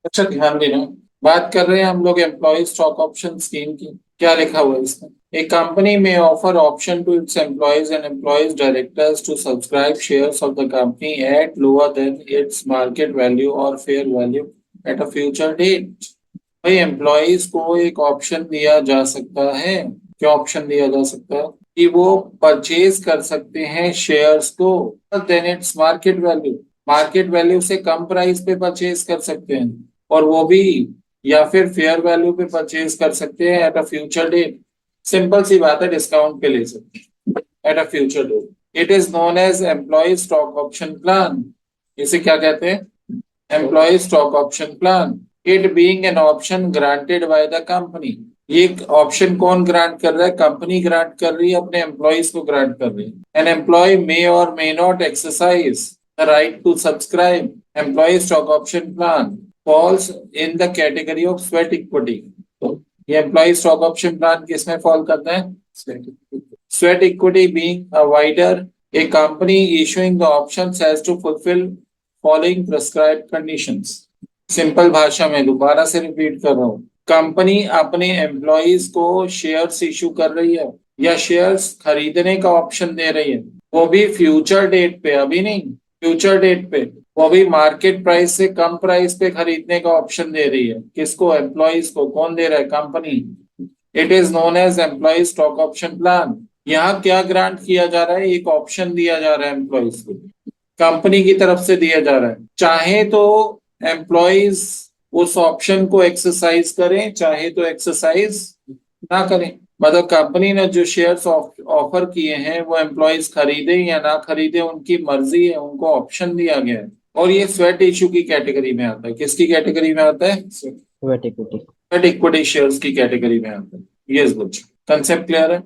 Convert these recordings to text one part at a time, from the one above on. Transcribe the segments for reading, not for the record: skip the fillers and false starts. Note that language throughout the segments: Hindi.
अच्छा, ध्यान देना। बात कर रहे हैं हम लोग एम्प्लॉय स्टॉक ऑप्शन स्कीम की। क्या लिखा हुआ है इसमें? A company may offer option to its employees and employees directors to subscribe shares of the company at lower than its market value or fair value at a future date। भाई, एम्प्लॉयज को एक ऑप्शन दिया जा सकता है। क्या ऑप्शन दिया जा सकता है? कि वो परचेज कर सकते हैं शेयर्स को than its market value. Market value से कम प्राइस पे परचेज कर सकते हैं, और वो भी या फिर फेयर वैल्यू पे परचेज कर सकते हैं at a future date. Simple सी बात है, डिस्काउंट पे ले सकते हैं at a future date. It is known as employ stock option plan. इसे क्या कहते हैं? Employ stock option plan. It being an option granted by the company. ये ऑप्शन कौन ग्रांट कर रहा है? कंपनी ग्रांट कर रही है, अपने एम्प्लॉयज को ग्रांट कर रही है। N employee may or may not exercise the right to subscribe employee stock option plan falls in the category of sweat equity. ये एम्प्लॉय स्टॉक ऑप्शन प्लान किसमें फॉल करता है? Sweat equity being a wider a company issuing the options has to fulfil following prescribed conditions. Simple भाषा में दोबारा से रिपीट कर रहा हूँ। कंपनी अपने एम्प्लॉयज को शेयर्स इशू कर रही है या शेयर्स खरीदने का ऑप्शन दे रही है, वो भी फ्यूचर डेट पे, अभी नहीं, फ्यूचर डेट पे। वो भी मार्केट प्राइस से कम प्राइस पे खरीदने का ऑप्शन दे रही है। किसको? एम्प्लॉयज को। कौन दे रहा है? Company. It is known as employ stock option plan. यहाँ क्या ग्रांट किया जा रहा है? एक ऑप्शन दिया जा रहा है एम्प्लॉयज को, कंपनी की तरफ से दिया जा रहा है। चाहे तो एम्प्लॉयज उस ऑप्शन को एक्सरसाइज करें, चाहे तो एक्सरसाइज ना करें। मतलब कंपनी ने जो शेयर्स ऑफर किए हैं वो एम्प्लॉयज खरीदे या ना खरीदे, उनकी मर्जी है, उनको ऑप्शन दिया गया है। और ये स्वेट इशू की कैटेगरी में आता है। किसकी कैटेगरी में आता है? Sweat equity. Sweat equity shares की कैटेगरी में आता है। यस बच्चों, कंसेप्ट क्लियर है?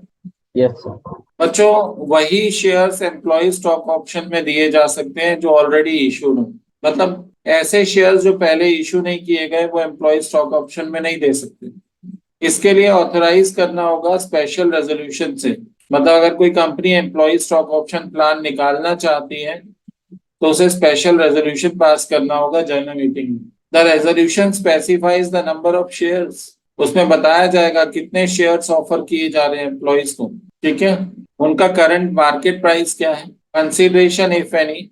Yes sir. बच्चों, वही शेयर्स एम्प्लॉय स्टॉक ऑप्शन में दिए जा सकते हैं जो ऑलरेडी इशूड हो। मतलब ऐसे शेयर्स जो पहले इशू नहीं किए गए वो एम्प्लॉय स्टॉक ऑप्शन में नहीं दे सकते। इसके लिए ऑथराइज करना होगा स्पेशल रेजोल्यूशन से। मतलब अगर कोई company employee stock option plan निकालना चाहती है तो उसे स्पेशल रेजोल्यूशन पास करना होगा जनरल मीटिंग में। The resolution specifies the number of shares. उसमें बताया जाएगा कितने शेयर्स ऑफर किए जा रहे हैं एम्प्लॉयज को। ठीक है, उनका करंट मार्केट प्राइस क्या है, consideration if any,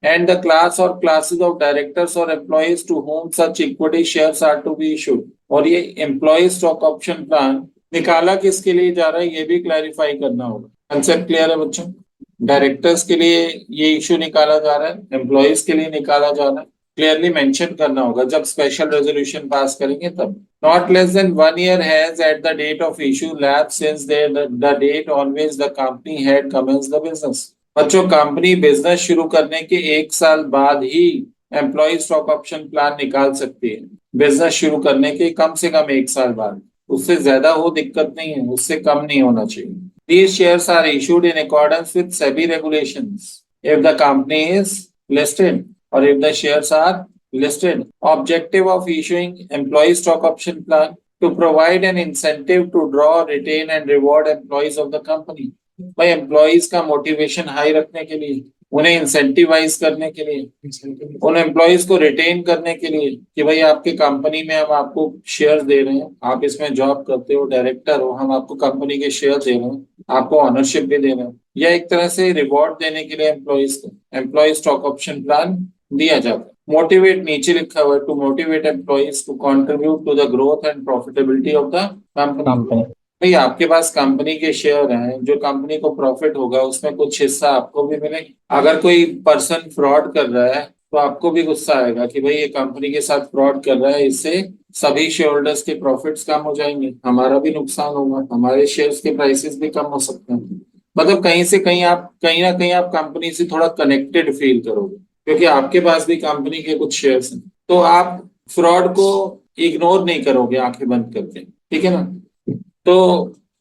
and the class or classes of directors or employees to whom such equity shares are to be issued. और ये एम्प्लॉय स्टॉक ऑप्शन प्लान निकाला किसके लिए जा रहा है ये भी क्लैरिफाई करना होगा। कंसेप्ट क्लियर है बच्चों? डायरेक्टर्स के लिए ये इशू निकाला जा रहा है, एम्प्लॉयज के लिए निकाला जा रहा है। क्लियरली मेंशन करना होगा जब स्पेशल रेजोल्यूशन पास करेंगे तब। Not less than 1 year has at the date of issue lapsed since the date on which the company had commenced the business. बच्चों, कंपनी बिजनेस शुरू करने के 1 साल बाद ही एम्प्लॉय स्टॉक ऑप्शन प्लान निकाल सकती है। बिजनेस शुरू करने के कम से कम 1 साल बाद। उससे ज्यादा हो दिक्कत नहीं है, उससे कम नहीं होना चाहिए। These shares are issued in accordance with SEBI regulations if the company is listed or if the shares are listed. Objective of issuing employee stock option plan to provide an incentive to draw, retain and reward employees of the company. भाई, एम्प्लॉयज का मोटिवेशन हाई रखने के लिए, उन्हें इंसेंटिवाइज करने के लिए, उन एम्प्लॉयज को रिटेन करने के लिए कि भाई आपकी कंपनी में हम आपको शेयर्स दे रहे हैं, आप इसमें जॉब करते हो, डायरेक्टर हो, हम आपको कंपनी के शेयर दे रहे हैं, आपको ऑनरशिप भी दे रहे हैं। या एक तरह से रिवॉर्ड देने के लिए एम्प्लॉयज को एम्प्लॉय स्टॉक ऑप्शन प्लान दिया जाता है। मोटिवेट नीचे लिखा हुआ है, to motivate employees to contribute to the growth and profitability of the company. Company. भाई, आपके पास कंपनी के शेयर हैं, जो कंपनी को प्रॉफिट होगा उसमें कुछ हिस्सा आपको भी मिलेगा। अगर कोई पर्सन फ्रॉड कर रहा है तो आपको भी गुस्सा आएगा कि भाई ये कंपनी के साथ फ्रॉड कर रहा है, इससे सभी शेयर होल्डर्स के प्रॉफिट्स कम हो जाएंगे, हमारा भी नुकसान होगा, हमारे शेयर्स के प्राइसेस भी कम हो सकते हैं। मतलब कहीं से कहीं आप, कहीं ना कहीं आप कंपनी से थोड़ा कनेक्टेड फील करोगे क्योंकि आपके पास भी कंपनी के कुछ शेयर्स हैं। तो आप फ्रॉड को इग्नोर नहीं करोगे आंखें बंद करके। ठीक है ना? तो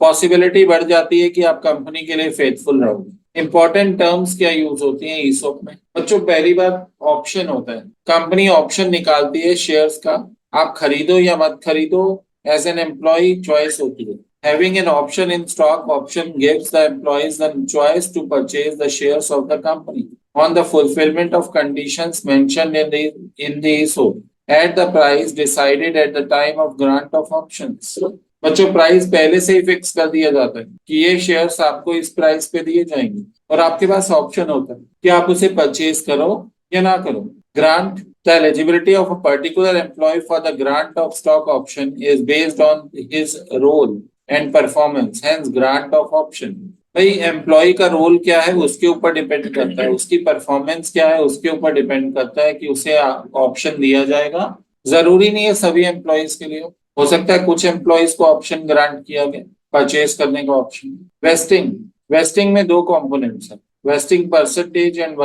पॉसिबिलिटी बढ़ जाती है कि आप कंपनी के लिए फेथफुल रहोगे। इंपॉर्टेंट टर्म्स क्या यूज होती हैं ईसॉप में? बच्चों, पहली बात ऑप्शन होता है। कंपनी ऑप्शन निकालती है शेयर्स का, आप खरीदो या मत खरीदो, एज एन एम्प्लॉय चॉइस होती है। Having an option in stock option gives the employees the choice to purchase the shares of the company on the fulfillment of conditions mentioned in the ESOP at the price decided at the time of grant of options. बच्चों प्राइस पहले से ही फिक्स कर दिया जाता है कि ये शेयर्स आपको इस प्राइस पे दिए जाएंगे और आपके पास ऑप्शन होता है कि आप उसे परचेज करो या ना करो. Grant the eligibility of a particular employee for the grant of stock option is based on his role and performance, hence grant of option. भाई एम्प्लॉय का रोल क्या है उसके ऊपर डिपेंड करता है, उसकी परफॉर्मेंस क्या है उसके ऊपर डिपेंड करता है कि उसे ऑप्शन दिया जाएगा. जरूरी नहीं है सभी एम्प्लॉयज के लिए, हो सकता है कुछ एम्प्लॉयज को ऑप्शन ग्रांट किया गया परचेज करने का ऑप्शन. वेस्टिंग, वेस्टिंग में दो कंपोनेंट्स हैं, vesting percentage and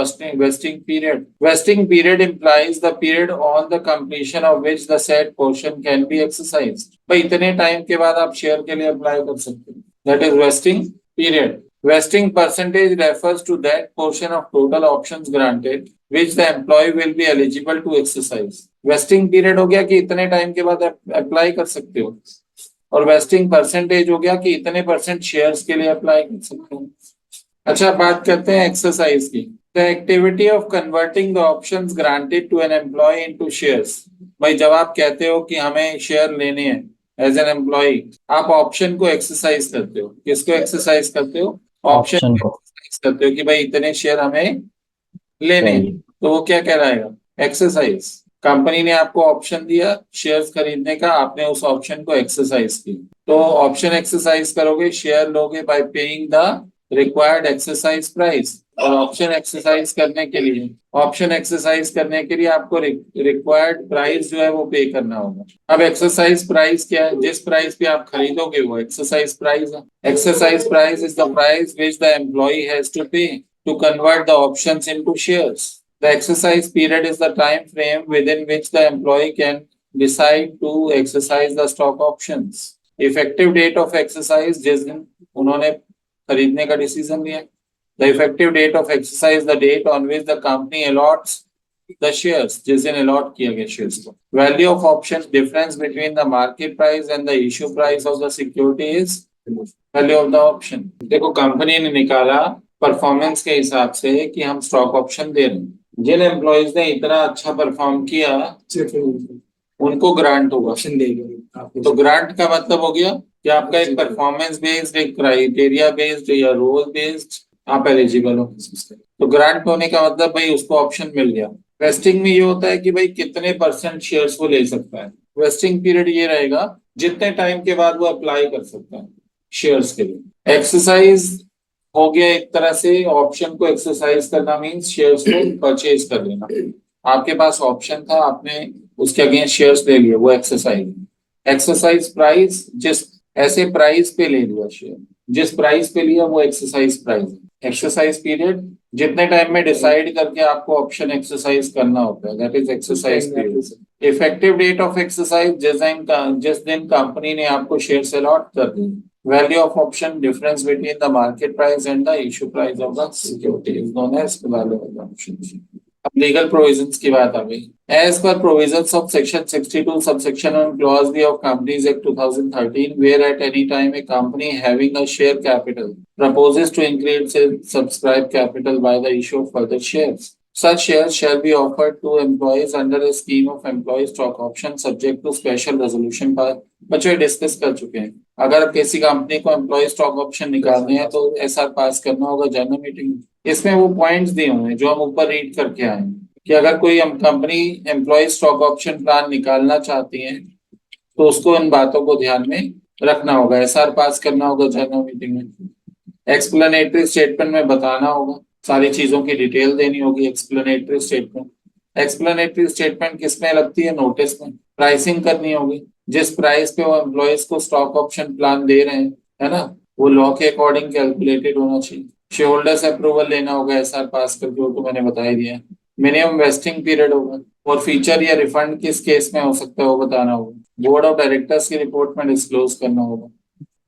vesting period. Vesting period implies the period on the completion of which the said portion can be exercised. भाई इतने टाइम के बाद आप शेयर के लिए अप्लाई कर सकते हैं. That is vesting period. Vesting percentage refers to that portion of total options granted which the employee will be eligible to exercise. Vesting period हो गया कि इतने टाइम के बाद आप अप्लाई कर सकते हो, और वेस्टिंग परसेंटेज हो गया कि इतने परसेंट शेयर्स के लिए अप्लाई कर सकते हो. अच्छा बात करते हैं एक्सरसाइज की. The activity of converting the options granted to an employee into shares. भाई जब आप कहते हो कि हमें शेयर लेने हैं एज एन एम्प्लॉय, आप ऑप्शन को एक्सरसाइज करते हो. किसको एक्सरसाइज करते हो? ऑप्शन को एक्सरसाइज करते हो कि भाई इतने शेयर हमें लेने हैं. तो वो क्या कहलाएगा? एक्सरसाइज. कंपनी ने आपको ऑप्शन दिया शेयर्स खरीदने का, आपने उस ऑप्शन को एक्सरसाइज किया. तो ऑप्शन एक्सरसाइज करोगे, शेयर लोगे bye paying the required exercise price. और ऑप्शन एक्सरसाइज करने के लिए आपको रिक्वायर्ड प्राइस जो है वो पे करना होगा. अब एक्सरसाइज प्राइस क्या है? जिस प्राइस पे आप खरीदोगे वो एक्सरसाइज प्राइस है. Exercise price is the price which the employ has to pay to convert the options into shares. The exercise period is the time frame within which the employee can decide to exercise the stock options. Effective date of exercise जिस दिन उन्होंने खरीदने का डिसीजन लिया. The effective date of exercise the date on which the company allots the shares, जिस दिन allot किया गया shares को. Value of option difference between the market price and the issue price of the security is value of the option. देखो कंपनी ने निकाला परफॉर्मेंस के हिसाब से कि हम स्टॉक ऑप्शन दे रहे हैं. जिन एम्प्लॉयज ने इतना अच्छा परफॉर्म किया उनको ग्रांट होगा. तो ग्रांट का मतलब हो गया कि आपका एक परफॉर्मेंस बेस्ड, एक क्राइटेरिया बेस्ड या रोल बेस्ड आप एलिजिबल हो. तो ग्रांट होने का मतलब भाई उसको ऑप्शन मिल गया. वेस्टिंग में ये होता है कि भाई कितने परसेंट शेयर्स वो ले सकता है. वेस्टिंग पीरियड ये रहेगा जितने टाइम के बाद वो अप्लाई कर सकता है शेयर्स के लिए. एक्सरसाइज हो गया एक तरह से ऑप्शन को एक्सरसाइज करना, मींस शेयर्स को परचेज कर लेना. आपके पास ऑप्शन था, आपने उसके अगेंस्ट शेयर्स ले लिए, वो एक्सरसाइज. एक्सरसाइज प्राइस जिस ऐसे प्राइस पे ले लिया शेयर, जिस प्राइस पे लिया वो एक्सरसाइज प्राइस. एक्सरसाइज पीरियड जितने टाइम में डिसाइड करके आपको ऑप्शन एक्सरसाइज करना होता है, that is exercise period. Effective date of exercise जिस दिन कंपनी ने आपको शेयर्स अलॉट कर दी. Value of option difference between the market price and the issue price of the security is known as value of the option. अब लीगल प्रोविजंस की बात आ गई. As per provisions of section 62 subsection 1 clause B of Companies Act 2013, where at any time a company having a share capital proposes to increase its subscribed capital by the issue of further shares, such shares shall be offered to employees under a scheme of employee stock option subject to special resolution by. बच्चों डिस्कस कर चुके हैं. अगर किसी कंपनी को एम्प्लॉय स्टॉक ऑप्शन निकालने हैं तो एसआर पास करना होगा जनरल मीटिंग में. इसमें वो पॉइंट्स दिए हुए हैं जो हम ऊपर रीड करके आए हैं कि अगर कोई company employee stock option plan निकालना चाहती है तो उसको इन बातों को ध्यान में रखना होगा. एसआर पास करना होगा जनरल मीटिंग में. एक्सप्लेनेटरी स्टेटमेंट में बताना होगा, सारी चीजों की डिटेल देनी होगी. एक्सप्लेनेटरी स्टेटमेंट किसमें लगती है? नोटिस में. प्राइसिंग करनी होगी, जिस प्राइस पे वो एम्प्लॉयज को स्टॉक ऑप्शन प्लान दे रहे हैं, है ना, वो लॉ के अकॉर्डिंग कैलकुलेटेड होना चाहिए. शेयर होल्डर्स अप्रूवल लेना होगा एसआर पास करके, वो तो मैंने बता ही दिया. मिनिमम वेस्टिंग पीरियड होगा, और फीचर या रिफंड किस केस में हो सकता है वो बताना होगा. बोर्ड ऑफ डायरेक्टर्स की रिपोर्ट में डिस्क्लोज करना होगा.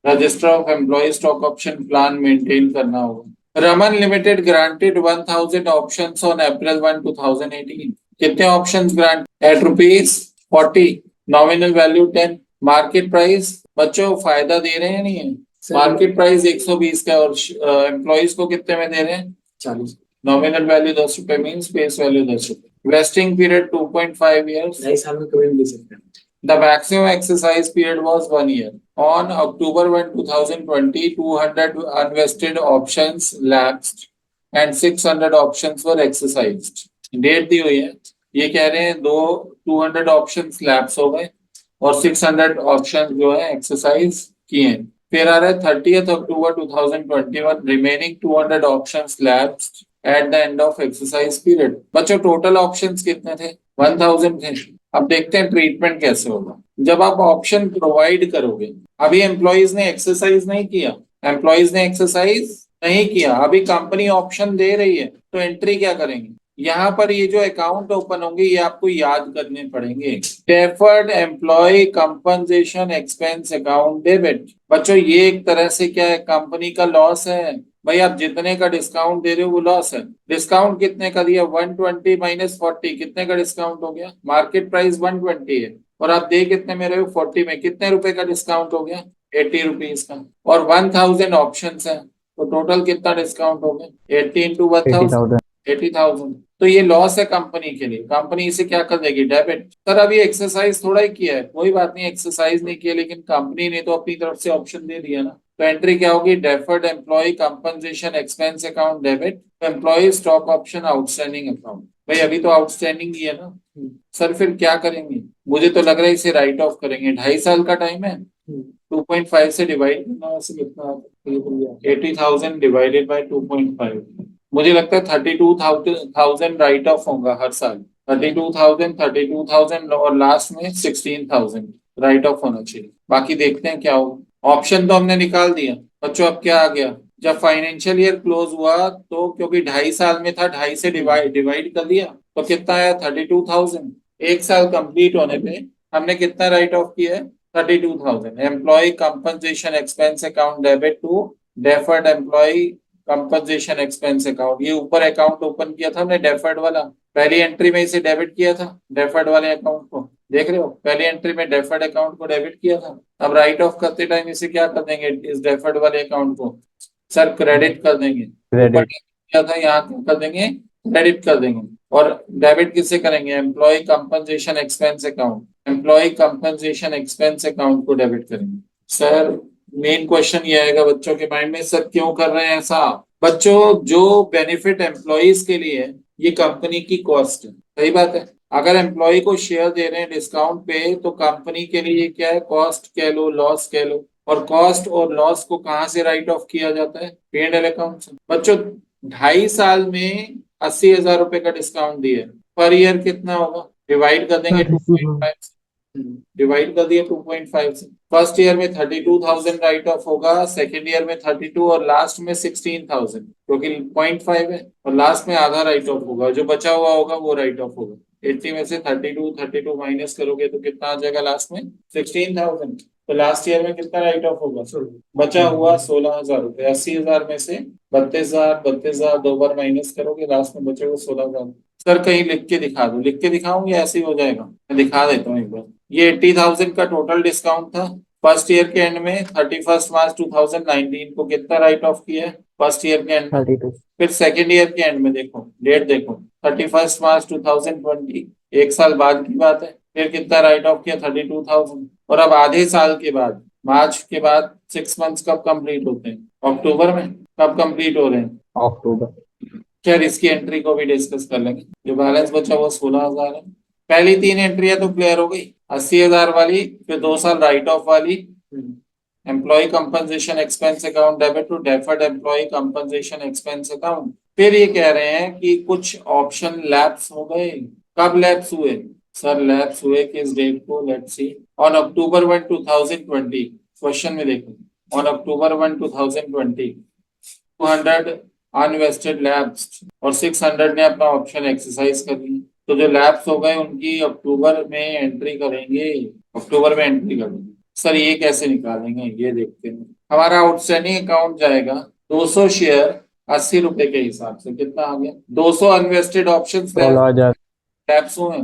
Register of employee stock option plan maintain करना होगा. Raman limited granted 1000 options on April 1, 2018. कितने options grant? At ₹40, nominal value 10, market price. बच्चों फायदा दे रहे हैं नहीं है? मार्केट प्राइस 120 का और एम्प्लॉयज को कितने में दे रहे हैं? 40. Nominal value ₹10 means face value ₹10. Vesting period 2.5 years. 2.5 साल में कभी भी ले सकते हैं। The maximum exercise period was 1 year. On October 1, 2020, 200 unvested options lapsed and 600 options were exercised. Date दी हुई है, ये कह रहे हैं 200 options lapse हो गए और 600 options जो है exercise किए हैं। फिर आ रहा है 30th October 2021, remaining 200 options lapsed at the end of exercise period. बच्चों टोटल options कितने थे? 1000 थे। अब देखते हैं ट्रीटमेंट कैसे होगा। जब आप ऑप्शन प्रोवाइड करोगे, अभी एम्प्लॉइज ने एक्सरसाइज नहीं किया, अभी कंपनी ऑप्शन दे रही है, तो एंट्री क्या करेंगे? यहाँ पर ये जो अकाउंट ओपन होंगे ये आपको याद करने पड़ेंगे। Deferred employee compensation expense account debit. बच्चों ये एक तरह से क्या है, कंपनी का लॉस है। भाई आप जितने का डिस्काउंट दे रहे हो वो लॉस है। डिस्काउंट कितने का दिया? 120 माइनस 40, कितने का डिस्काउंट हो गया? मार्केट प्राइस 120 है और आप दे कितने में रहे हो? 40 में। कितने रुपए का डिस्काउंट हो गया? 80 रुपीज का। और 1000 ऑप्शन है, तो टोटल कितना डिस्काउंट हो गया? 80 इंटू 1000, 80,000। तो ये लॉस है कंपनी के लिए। कंपनी इसे क्या कर देगी? डेबिट। सर अभी एक्सरसाइज थोड़ा ही किया है, कोई बात नहीं, एक्सरसाइज नहीं किया, लेकिन कंपनी ने तो अपनी तरफ से ऑप्शन दे दिया ना। तो एंट्री क्या होगी? Deferred employee compensation expense account debit, employee stock option outstanding account. भाई अभी तो आउटस्टैंडिंग ही है ना। सर फिर क्या करेंगे? मुझे तो लग रहा है इसे राइट ऑफ करेंगे। 2.5 साल का टाइम है, 2.5 से डिवाइड करना, वैसे कितना? 80,000 डिवाइडेड बाय 2.5। मुझे लगता है 32,000 राइट ऑफ होगा हर साल। 32,000 और लास्ट में 16,000 राइट ऑफ होना चाहिए। बाकी देखते हैं क्या होगा। ऑप्शन तो हमने निकाल दिया बच्चों। अब क्या आ गया? जब फाइनेंशियल ईयर क्लोज हुआ तो क्योंकि 2.5 साल में था, 2.5 से डिवाइड कर दिया तो कितना आया? 32,000। एक साल कंप्लीट होने पे हमने कितना राइट ऑफ किया है? 32,000। Employee compensation expense account debit to deferred employee compensation expense account. ये ऊपर अकाउंट ओपन किया था हमने डेफर्ड वाला, पहली एंट्री में इसे डेबिट किया था, डेफर्ड वाले अकाउंट को। देख रहे हो, पहली एंट्री में डेफर्ड अकाउंट को डेबिट किया था। अब राइट ऑफ करते टाइम इसे क्या कर देंगे? इस डेफर्ड वाले अकाउंट को सर क्रेडिट कर देंगे। ऊपर किया था, यहाँ क्या कर देंगे? क्रेडिट कर देंगे। और डेबिट किससे करेंगे? Employ compensation expense account, employ compensation expense account को डेबिट करेंगे। सर मेन क्वेश्चन ये आएगा बच्चों के माइंड में, सर क्यों कर रहे हैं ऐसा? बच्चों जो बेनिफिट एम्प्लॉइज के लिए है ये कंपनी की कॉस्ट है। सही बात है। अगर एम्प्लॉय को शेयर दे रहे हैं डिस्काउंट पे तो कंपनी के लिए क्या है? कॉस्ट कह लो, लॉस कह लो। और कॉस्ट और लॉस को कहाँ से राइट ऑफ किया जाता है? P&L अकाउंट से। बच्चों 2.5 साल में 80,000 रुपए का डिस्काउंट दिया, पर ईयर कितना होगा? डिवाइड कर देंगे 2.5 से। डिवाइड कर दिया 2.5 से। फर्स्ट ईयर में 32,000 राइट ऑफ होगा, सेकेंड ईयर में 32 और लास्ट में 16,000, क्योंकि 0.5 है और लास्ट में आधा राइट ऑफ होगा। जो बचा हुआ होगा वो राइट ऑफ होगा। 80 में से 32 माइनस करोगे तो कितना आ जाएगा? लास्ट में 16,000। तो लास्ट ईयर में कितना राइट ऑफ होगा? बचा हुआ 16,000 रुपए। 80,000 में से 32,000 दो बार माइनस करोगे, लास्ट में बचेगा 16,000। सर कहीं लिख के दिखा दो। लिख के दिखाऊं या ऐसे ही हो जाएगा? मैं दिखा देता हूँ एक बार। ये 80,000 का टोटल डिस्काउंट था। फर्स्ट ईयर के एंड में 31 मार्च 2019 को कितना राइट ऑफ किया है? फर्स्ट ईयर के एंड में। 32। फिर सेकेंड ईयर के एंड में देखो, डेट देखो, 31 मार्च 2020, एक साल बाद की बात है। फिर कितना राइट ऑफ किया? 32,000। और अब आधे साल के बाद, मार्च के बाद 6 मंथ्स कब कंप्लीट होते हैं? अक्टूबर में। कब कंप्लीट हो रहे हैं? अक्टूबर। खैर इसकी एंट्री को भी डिस्कस कर लेंगे। जो बैलेंस बचा वो 16,000 है। पहली 3 एंट्रियां तो क्लियर हो गई, 80,000 वाली, फिर 2 साल राइट ऑफ वाली, employee compensation expense account debit to deferred employee compensation expense account. फिर ये कह रहे हैं कि कुछ ऑप्शन लैप्स हो गए। कब लैप्स हुए? सर लैप्स हुए किस डेट को? Let's see. On October 1, 2020। Question में देखो, ऑन अक्टूबर 1, 2020 200 अनवेस्टेड लैप्स और 600 ने अपना ऑप्शन एक्सरसाइज कर लिया। तो जो लैप्स हो गए उनकी अक्टूबर में एंट्री करेंगे, अक्टूबर में एंट्री करेंगे। सर ये कैसे निकालेंगे? ये देखते हैं। हमारा आउटस्टैंडिंग अकाउंट जाएगा 200 शेयर 80 रुपए के हिसाब से। कितना आ गया? 200 अनवेस्टेड ऑप्शन 16,000। लैप्स हुए,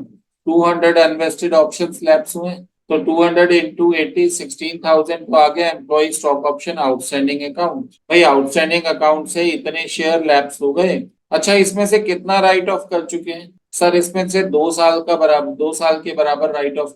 200 अनवेस्टेड ऑप्शन लैप्स हुए, तो 200 इंटू 80 16,000 तो आ गया employee stock option outstanding account. भाई आउटस्टैंडिंग अकाउंट से इतने शेयर लैप्स हो गए। अच्छा इसमें से कितना राइट ऑफ कर चुके हैं? सर इसमें से 2 साल के बराबर राइट ऑफ